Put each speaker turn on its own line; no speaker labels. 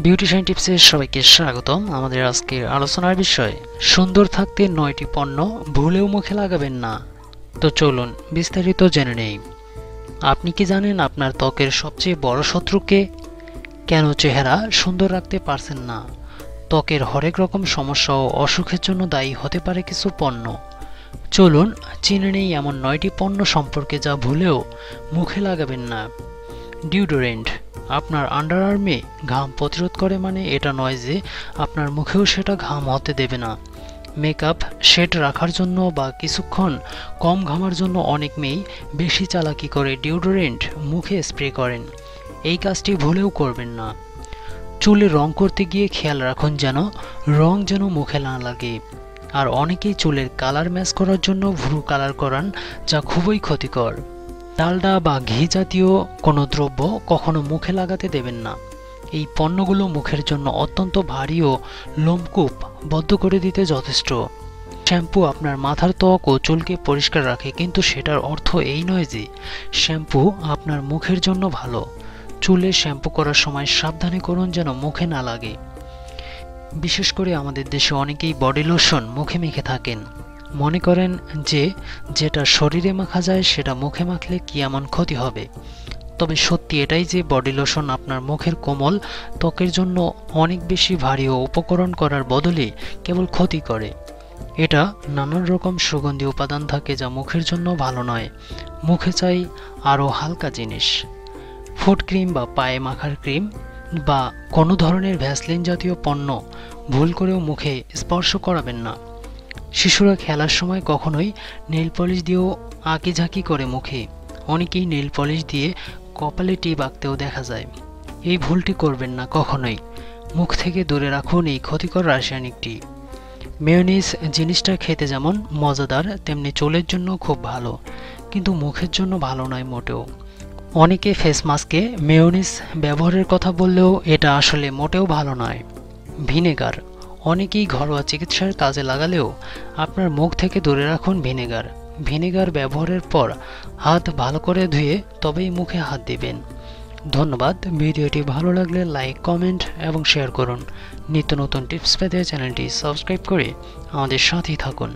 Beautician টিপসে সবাইকে স্বাগতম। আমাদের আজকের আলোচনার বিষয় সুন্দর থাকতে 9টি পণ্য ভুলেও মুখে লাগাবেন না। তো চলুন বিস্তারিত জেনে নেই। আপনি কি জানেন আপনার ত্বকের সবচেয়ে বড় শত্রুকে? কেন চেহারা সুন্দর রাখতে পারছেন না? ত্বকের হরেক রকম সমস্যা ও অসুখের জন্য দায়ী হতে পারে কিছু পণ্য। চলুন চিনে নেই এমন 9টি পণ্য সম্পর্কে যা ভুলেও মুখে লাগাবেন না। ডিওডোরেন্ট আপনার আন্ডারআর্মে ঘাম প্রতিরোধ করে, মানে এটা নয় যে আপনার মুখেও সেটা ঘাম হতে দেবে না। মেকআপ শেড রাখার জন্য বা কিছুক্ষণ কম ঘামার জন্য অনেক মেয়েই বেশি চালাকি করে ডিওডোরেন্ট মুখে স্প্রে করেন। এই কাজটি ভুলেও করবেন না। চুলে রং করতে গিয়ে খেয়াল রাখুন যেন রং যেন মুখে না লাগে। আর অনেকেই চুলের কালার ম্যাচ করার জন্য ভ্রু কালার করান, যা খুবই ক্ষতিকর। ডালডা বা ঘি জাতীয় কোনো দ্রব্য কখনো মুখে লাগাতে দেবেন না। এই পণ্যগুলো মুখের জন্য অত্যন্ত ভারী ও লোমকূপ বদ্ধ করে দিতে যথেষ্ট। শ্যাম্পু আপনার মাথার ত্বক ও চুলকে পরিষ্কার রাখে, কিন্তু সেটার অর্থ এই নয় যে শ্যাম্পু আপনার মুখের জন্য ভালো। চুলে শ্যাম্পু করার সময় সাবধানে করুন যেন মুখে না লাগে। বিশেষ করে আমাদের দেশে অনেকেই বডি লোশন মুখে মেখে থাকেন, মনে করেন যে যেটা শরীরে মাখা যায় সেটা মুখে মাখলে কি এমন ক্ষতি হবে। তবে সত্যি এটাই যে বডি লোশন আপনার মুখের কোমল ত্বকের জন্য অনেক বেশি ভারী ও উপকরণ করার বদলে কেবল ক্ষতি করে। এটা নানান রকম সুগন্ধি উপাদান থাকে যা মুখের জন্য ভালো নয়। মুখে চাই আরও হালকা জিনিস। ফুট ক্রিম বা পায়ে মাখার ক্রিম বা কোনো ধরনের ভ্যাসলিন জাতীয় পণ্য ভুল করেও মুখে স্পর্শ করাবেন না। শিশুরা খেলার সময় কখনোই নেল পলিশ দিয়েও আঁকিঝাঁকি করে মুখে। অনেকেই নেল পলিশ দিয়ে কপালে টিপ আঁকতেও দেখা যায়। এই ভুলটি করবেন না কখনোই। মুখ থেকে দূরে রাখুন এই ক্ষতিকর রাসায়নিকটি। মেয়োনিজ জিনিসটা খেতে যেমন মজাদার, তেমনি চুলের জন্য খুব ভালো, কিন্তু মুখের জন্য ভালো নয় মোটেও। অনেকে ফেস মাস্কে মেয়োনিজ ব্যবহারের কথা বললেও এটা আসলে মোটেও ভালো নয়। ভিনেগার অনেকেই ঘরোয়া চিকিৎসার কাজে লাগালেও আপনার মুখ থেকে দূরে রাখুন ভিনেগার। ভিনেগার ব্যবহারের পর হাত ভালো করে ধুয়ে তবেই মুখে হাত দিবেন। ধন্যবাদ। ভিডিওটি ভালো লাগলে লাইক, কমেন্ট এবং শেয়ার করুন। নিত্য নতুন টিপস পেতে চ্যানেলটি সাবস্ক্রাইব করে আমাদের সাথেই থাকুন।